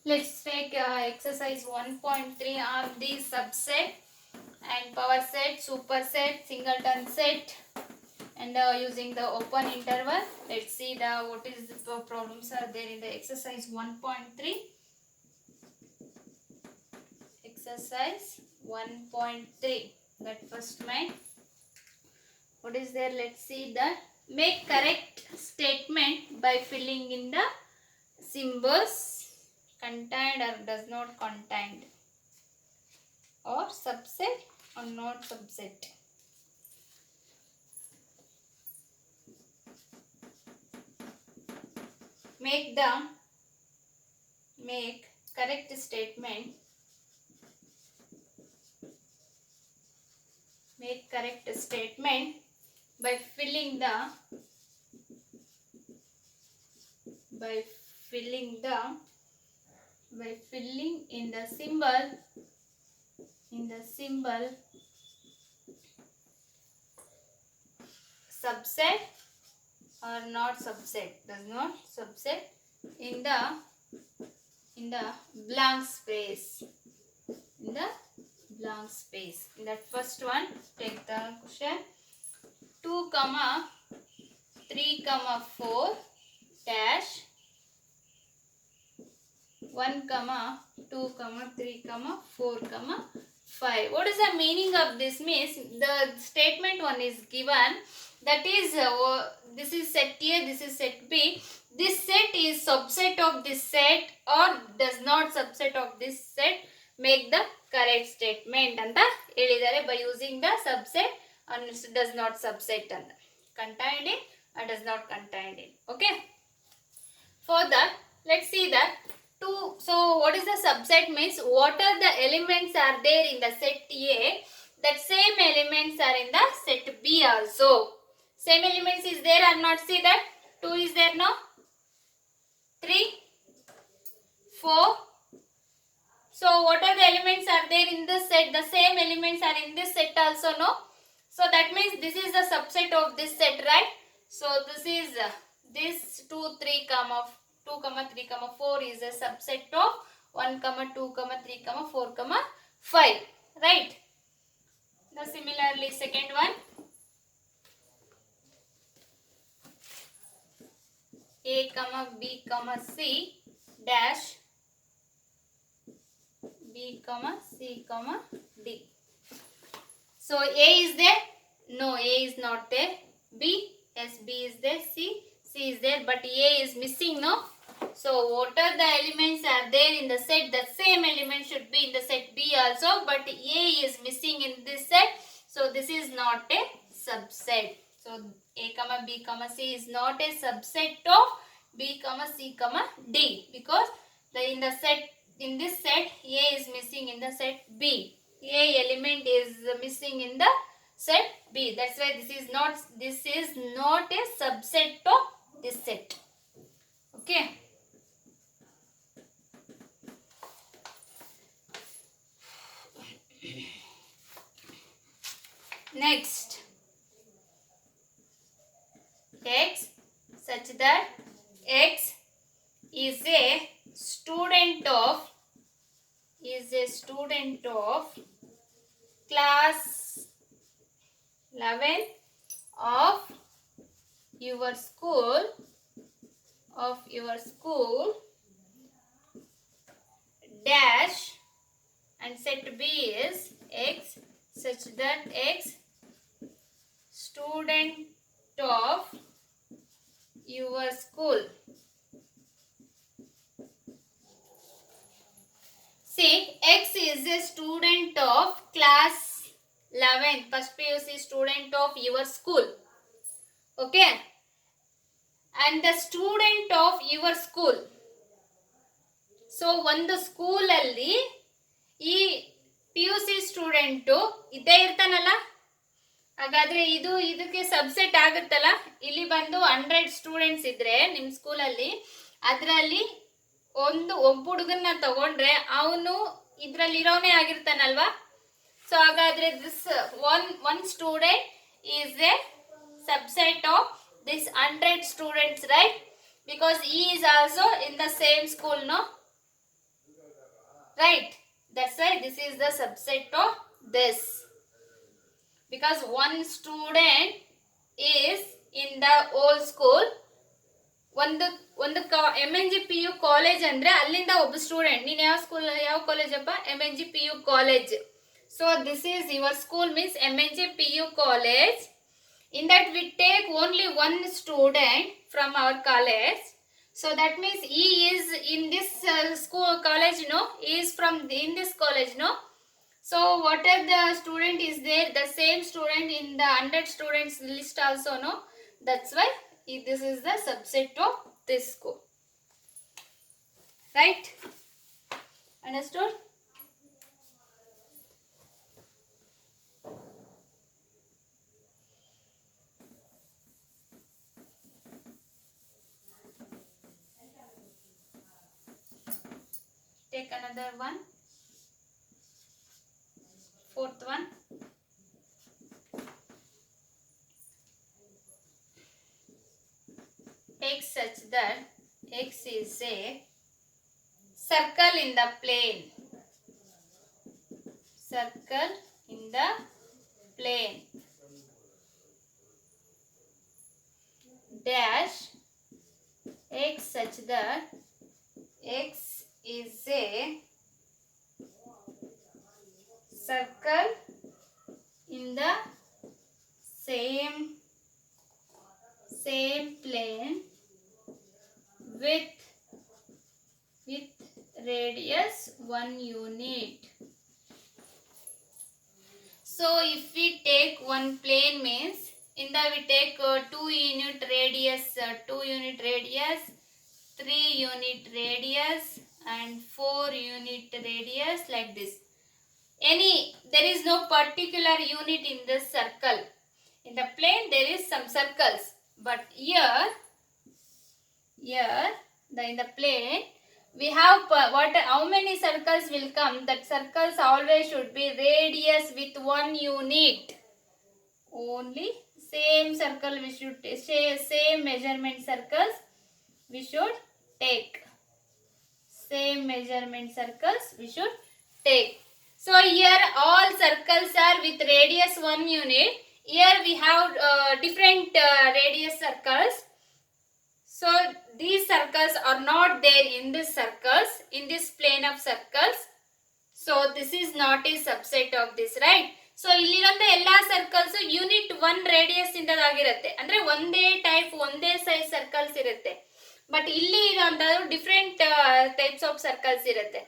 Let's take exercise 1.3 on the subset and power set, superset, singleton set, and using the open interval. Let's see what is the problems are there in the exercise 1.3. Exercise 1.3. That first main. What is there? Let's see that. Make correct statement by filling in the symbols contained or does not contain, or subset or not subset. Make correct statement. Make correct statement by filling in the symbol subset or not subset, does not subset in the blank space. In the blank space. In that first one, take the question. 2, 3, 4 dash 1, 2, 3, 4, 5. What is the meaning of this? Means the statement one is given, that is this is set A, this is set B. This set is subset of this set or does not subset of this set. Make the correct statement anta helidare by using the subset and does not subset anta contained in or does not contained in. Okay. For that, let's see that. So what is the subset means? What are the elements are there in the set A, that same elements are in the set B also. Same elements is there or not? See that 2 is there, no? 3, 4. So what are the elements are there in this set? The same elements are in this set also, no? So that means this is the subset of this set, right? So this is this 2, 3, 4 is a subset of 1, 2, 3, 4, 5, right? Now similarly second one, A, B, C dash B, C, D. So A is there? No, A is not there. B, yes, B is there. C is there, but A is missing, no? So what are the elements are there in the set? The same element should be in the set B also, but A is missing in this set. So this is not a subset. So A, B, C is not a subset of B, C, D, because in this set A is missing in the set B. A element is missing in the set B. That's why this is not a subset of this set. Okay. Next, X such that X is a student of class 11 of your school dash, and set B is X such that X student of your school. See, X is a student of class 11, first PUC student of your school. Okay. And the student of your school. So ಒಂದು school ಅಲ್ಲಿ ಈ PUC student ಇದ್ದೇ ಇರ್ತಾನಲ್ಲ, ಹಾಗಾದ್ರೆ ಇದಕ್ಕೆ subset ಆಗುತ್ತಲ್ಲ. ಇಲ್ಲಿ ಬಂದು 100 students ಇದ್ರೆ ನಿಮ್ಮ ಸ್ಕೂಲಲ್ಲಿ, ಅದರಲ್ಲಿ ಒಬ್ಬ ಹುಡುಗನ್ನ ತಗೊಂಡ್ರೆ ಅವನು ಇದರಲ್ಲಿ ಇರೋನೇ ಆಗಿರ್ತಾನಲ್ವಾ. ಸೊ ಹಾಗಾದ್ರೆ this one student is A subset of this 100 students, right? Because he is also in the same school, no? right? That's why this is the subset of this, because one student is in the whole school. ಒಂದು ಒಂದು MNG-PU college ಅಂದ್ರೆ ಅಲ್ಲಿಂದ ಒಬ್ಬ student. ನೀನು ಯಾವ school ಯಾವ college ಅಪ್ಪ? MNG-PU college. So this is your school means MNG-PU college. In that we take only one student from our college. So that means he is in this school college, no? He is from in this college, no? So whatever the student is there, the same student in the 100 students list also, no? That's why this is the subset of this school, right? Understood? Take another one, fourth one. X such that X is a circle in the plane. Circle in the plane. Dash X such that X is a circle in the same plane with radius 1 unit. So if we take one plane means in that we take 2 unit radius, 2 unit radius, 3 unit radius and 4 unit radius, like this. There is no particular unit in this circle. In the plane there is some circles, but here in the plane we have how many circles will come? That circles always should be radius with 1 unit. Only same circle we should same measurement circles we should take. Same measurement circles we should take. So here all circles are with radius 1 unit. Here we have different radius circles. So these circles are not there in this circles, in this plane of circles. So this is not a subset of this, right? So ಇಲ್ಲಿರಂತ ಎಲ್ಲಾ circles unit 1 radius ಇಂದಾಗಿರುತ್ತೆ, ಅಂದ್ರೆ ಒಂದೇ type ಒಂದೇ size circles ಇರುತ್ತೆ. But ಇಲ್ಲಿ ಇರೋಂಥದ್ದು different types of circles ಇರುತ್ತೆ.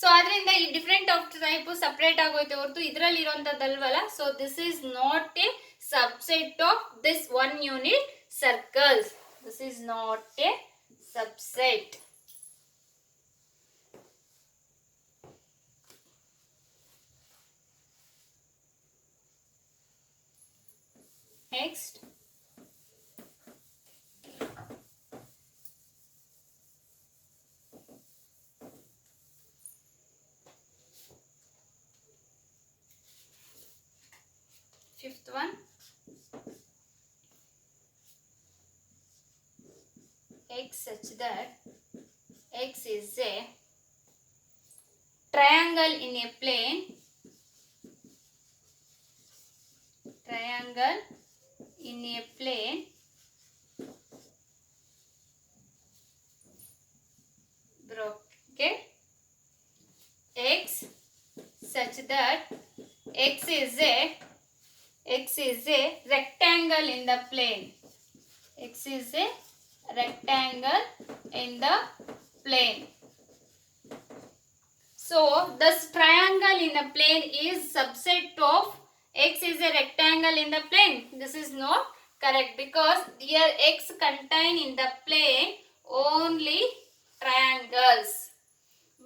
So ಅದರಿಂದ ಈ ಡಿಫ್ರೆಂಟ್ ಆಫ್ ಟೈಪ್ ಸಪ್ರೇಟ್ ಆಗೋಯ್ತು ಹೊರತು ಇದರಲ್ಲಿ ಇರೋಂಥದ್ದಲ್ವಲ್ಲ. So this is not a subset of this 1 unit circles. This is not a subset. Next, fifth one. X such that X is a triangle in a plane. Triangle in a plane bracket X such that X is a rectangle in the plane. X is a rectangle in the plane. So this triangle in the plane is subset of X is a rectangle in the plane. This is not correct, because here X contain in the plane only triangles,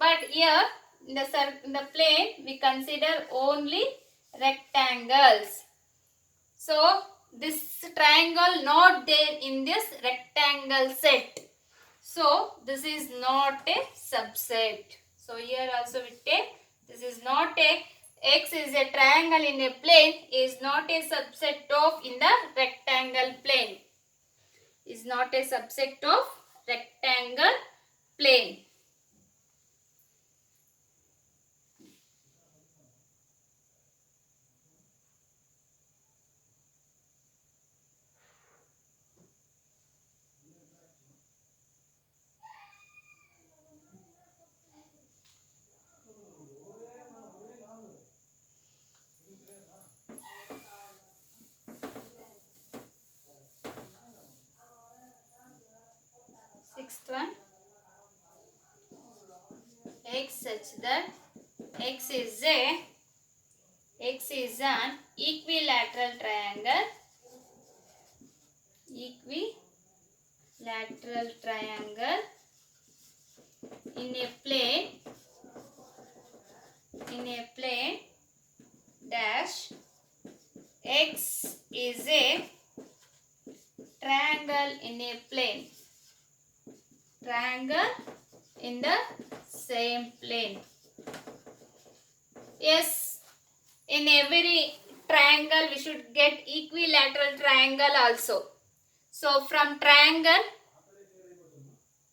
but here in the plane we consider only rectangles. So this triangle not there in this rectangle set. So this is not a subset. So here also we take this is not a X is a triangle in a plane is not a subset of in the rectangle plane. Is not a subset of rectangle plane. Last one. X such that X is an equilateral triangle. Equilateral triangle in a plane dash. X is a triangle in a plane. Triangle in the same plane. Yes, in every triangle we should get equilateral triangle also. So from triangle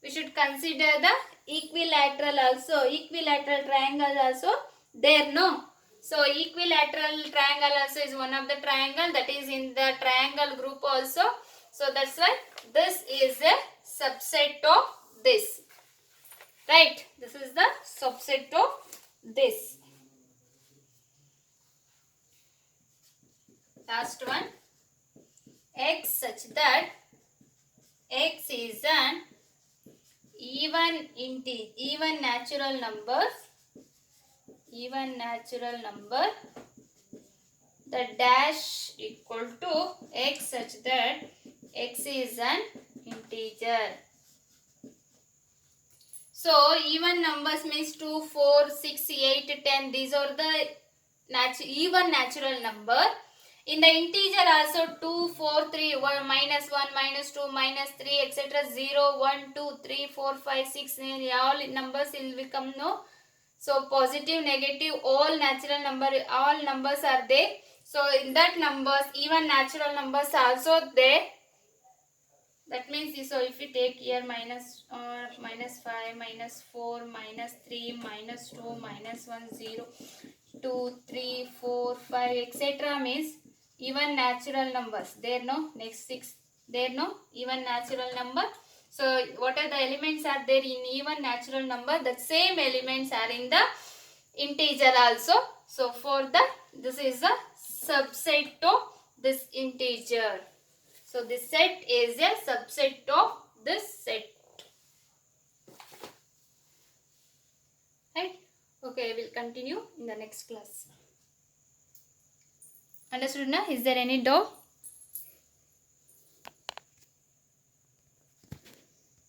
we should consider the equilateral also. Equilateral triangle also there, no? So equilateral triangle also is one of the triangle that is in the triangle group also. So that's why this is a subset of this. Right? This is the subset of this. Last one. X such that X is an even natural number. The dash equal to X such that X is an integer. So even numbers means 2, 4, 6, 8, 10. These are the even natural number. In the integer also 2, 4, 3, 1, minus 1, minus 2, minus 3, etc. 0, 1, 2, 3, 4, 5, 6, 9. All numbers will become no. So positive, negative, all natural number, all numbers are there. So in that numbers, even natural numbers are also there. That means, so if we take here minus 5, minus 4, minus 3, minus 2, minus 1, 0, 2, 3, 4, 5, etc. means even natural numbers. There no, next 6, there no, even natural number. So what are the elements are there in even natural number? The same elements are in the integer also. So for this is a subset of this integer. So this set is a subset of this set. Right? Okay, I will continue in the next class. Understood na? Is there any doubt?